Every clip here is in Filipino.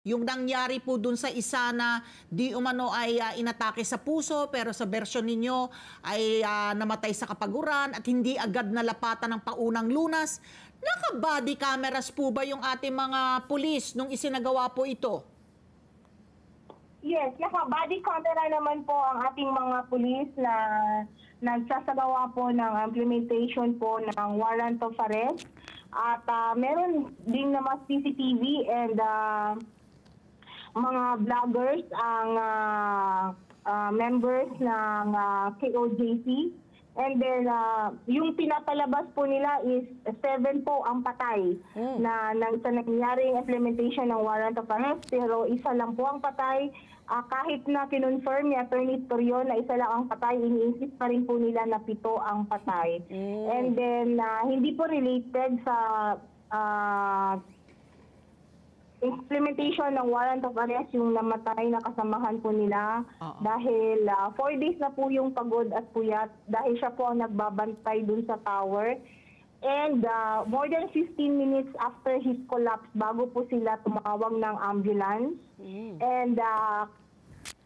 Yung nangyari po dun sa isa na di umano ay inatake sa puso pero sa bersyon ninyo ay namatay sa kapaguran at hindi agad nalapatan ng paunang lunas. Naka-body cameras po ba yung ating mga pulis nung isinagawa po ito? Yes, naka-body camera naman po ang ating mga pulis na nagsasagawa po ng implementation po ng warrant of arrest. At meron din naman CCTV and mga vloggers ang members ng KOJC. And then, yung pinapalabas po nila is 7 po ang patay na sa nangyaring implementation ng warrant of arrest. Pero isa lang po ang patay. Kahit na kinonfirm ni Attorney Torion na isa lang ang patay, ini-insist pa rin po nila na 7 ang patay. And then, hindi po related sa implementation ng warrant of arrest yung namatay na kasamahan po nila dahil 4 days na po yung pagod at puyat dahil siya po ang nagbabantay dun sa tower. And more than 15 minutes after his collapse, bago po sila tumawag ng ambulance. And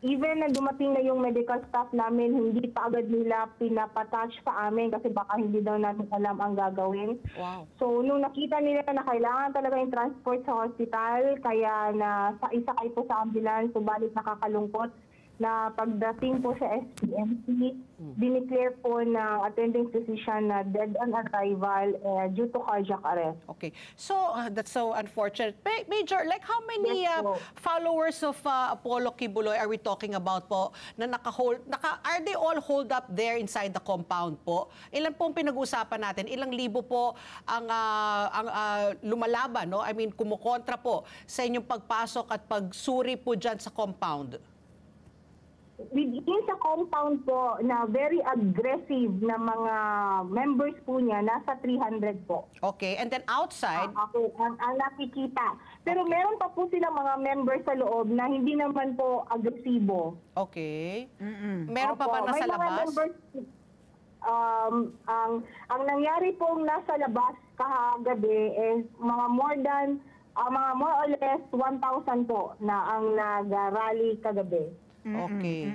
even na dumating na yung medical staff namin, hindi pa agad nila pinapatouch sa amin kasi baka hindi daw natin alam ang gagawin. Wow. So, nung nakita nila na kailangan talaga yung transport sa hospital, kaya na isakay po sa ambulance, subalit nakakalungkot na pagdating po sa SPMC, dineclare po ng attending physician na dead on arrival due to cardiac arrest. Okay. So, that's so unfortunate. Major, like how many followers of Apollo Kibuloy are we talking about po na are they all holed up there inside the compound po? Ilan pong pinag-uusapan natin? Ilang libo po ang lumalaban, no? I mean, kumukontra po sa inyong pagpasok at pagsuri po dyan sa compound? Within sa compound po na very aggressive na mga members po niya, nasa 300 po. Okay, and then outside? Okay, ang nakikita. Pero meron pa po silang mga members sa loob na hindi naman po agresibo. Okay. Meron pa ba nasa may mga labas? members, ang nangyari pong nasa labas kahagabi is mga more or less 1,000 po na ang nag-rally kagabi. Okay.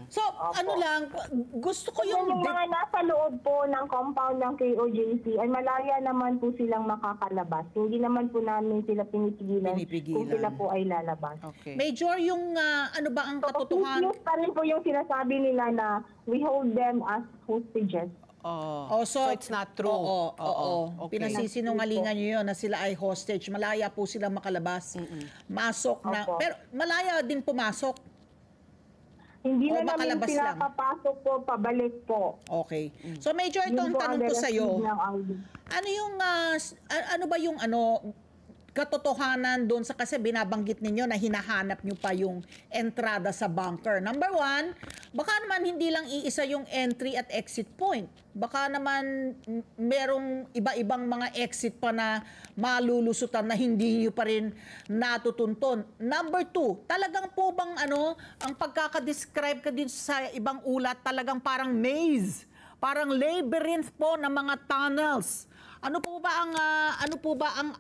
So, ano lang, gusto ko yung... Yung mga nasa loob po ng compound ng KOJC ay malaya naman po silang makakalabas. Hindi naman po namin sila pinipigilan kung sila po ay lalabas. Okay. Major, yung ano ba ang katotohanan? So, pa rin po yung sinasabi nila na we hold them as hostages. So it's not true. Oo. Okay. Pinasisinungalingan nyo yun na sila ay hostage. Malaya po silang makalabas. Masok na... Pero malaya din pumasok. Hindi O na namin makalabas lang? pinapapasok po, pabalik po. Okay. So Major, ito Yun ang po tanong ko sa'yo. directive ng RD. Ano yung, ano ba yung katotohanan doon sa kasi binabanggit ninyo na hinahanap nyo pa yung entrada sa bunker. Number 1, baka naman hindi lang iisa yung entry at exit point. Baka naman merong iba-ibang mga exit pa na malulusutan na hindi nyo pa rin natutunton. Number 2, talagang po bang ang pagkakadescribe ka din sa ibang ulat, talagang parang maze, parang labyrinth po ng mga tunnels. Ano po ba ang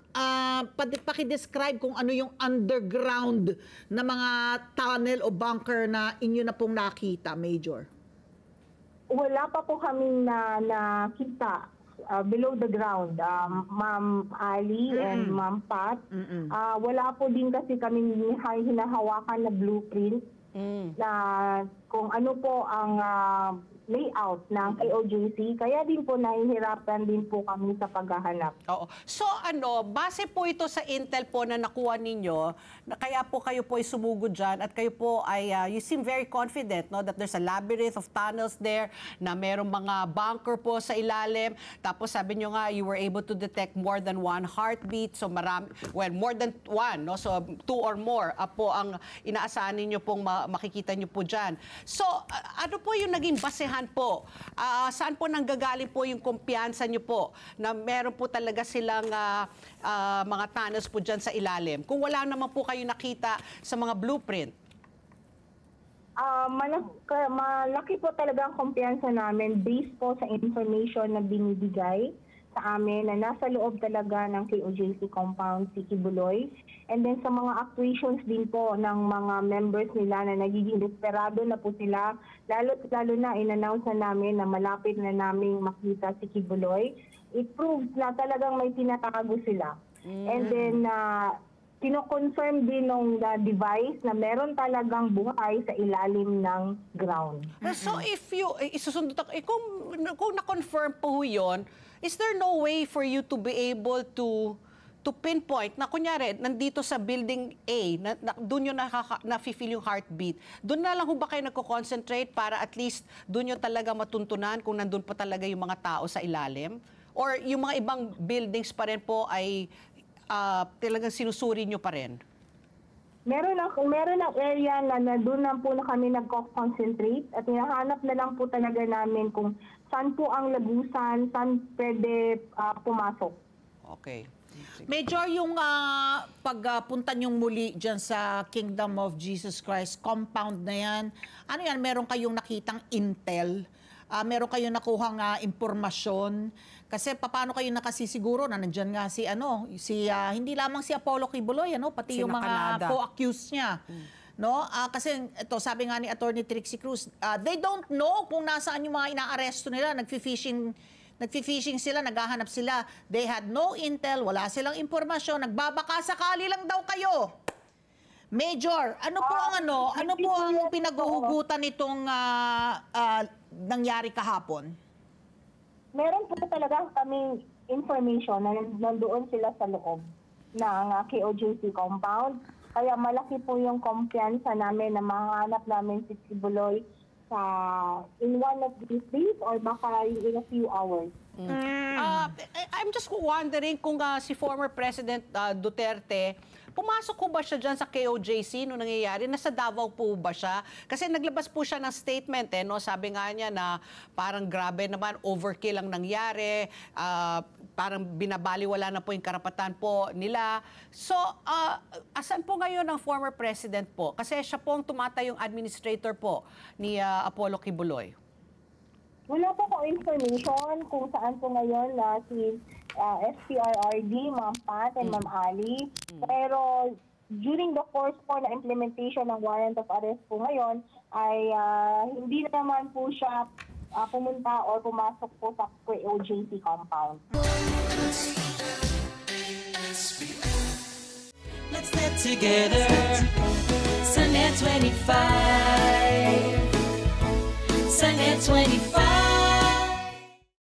paki-describe kung ano yung underground na mga tunnel o bunker na inyo na pong nakita, Major? Wala pa po kaming nakita below the ground, Ma'am Ali and Ma'am Pat. Wala po din kasi kaming hinahawakan na blueprint na kung ano po ang layout ng KOJC, kaya din po nahihirapan din po kami sa paghahanap. Oo. So base po ito sa intel po na nakuha ninyo, na kaya po kayo po ay sumugod dyan at kayo po ay, you seem very confident, no, that there's a labyrinth of tunnels there, na merong mga bunker po sa ilalim, tapos sabi nyo nga, you were able to detect more than 1 heartbeat, so more than 1, no, so 2 or more po ang inaasahan ninyo pong makikita nyo po dyan. So, ano po yung naging basehan po? Saan po nanggagaling po yung kumpiyansa nyo po na meron po talaga silang mga tunnels po dyan sa ilalim? Kung wala naman po kayo nakita sa mga blueprint. Malaki po talaga ang kumpiyansa namin based po sa information na binibigay sa amin na nasa loob talaga ng KOJC compound si Kibuloy. And then sa mga actuations din po ng mga members nila na nagiging desperado na po sila, lalo na in-announce na namin na malapit na naming makita si Kibuloy. It proves na talagang may tinatago sila. And then kino-confirm din ng device na meron talagang buhay sa ilalim ng ground. So if you, isusundot ako, kung na-confirm po yun, is there no way for you to be able to pinpoint na kunyari, nandito sa building A, doon yung na-feel yung heartbeat, doon na lang ho ba kayo nagko-concentrate para at least doon yung talaga matuntunan kung nandun pa talaga yung mga tao sa ilalim? Or yung mga ibang buildings pa rin po ay talagang sinusuri nyo pa rin? Meron ng area na doon na po na kami nagko-concentrate at hinahanap na lang po talaga namin kung saan po ang lagusan, saan pwede pumasok. Okay. Major, yung pagpunta niyong muli dyan sa Kingdom of Jesus Christ compound na yan, ano yan, meron kayong nakitang intel? Meron kayong nakuhang impormasyon? Kasi paano kayo nakasisiguro na nandyan nga hindi lamang si Apollo Kibuloy, pati yung mga co-accused niya. No? Kasi ito, sabi nga ni Attorney Trixie Cruz, they don't know kung nasaan yung mga inaaresto nila, nagfi-fishing sila, naghahanap sila. They had no intel, wala silang impormasyon, nagbabaka sakali lang daw kayo. Major, ano po ang pinaghuhugutan nitong nangyari kahapon? Meron po talaga kaming information na nandoon sila sa loob ng KOJC compound. Kaya malaki po yung kumpiyansa namin na mahanap namin si Kibuloy in one of these days or baka in a few hours. I'm just wondering kung si former President Duterte, pumasok po ba siya dyan sa KOJC nung nangyayari? Nasa Davao po ba siya? Kasi naglabas po siya ng statement, sabi nga niya na parang grabe naman, overkill ang nangyari, parang binabaliwala na po yung karapatan po nila. So, asan po ngayon ang former president po? Kasi siya po ang tumatayong administrator po ni Apollo Kibuloy. Wala po akong information kung saan po ngayon si SPRRD, Ma'am Pat and Ma'am Ali. Pero during the course po na implementation ng warrant of arrest po ngayon ay hindi naman po siya pumunta or pumasok po sa OJT compound. Let's get together, Sunnet 25. Sunnet 25.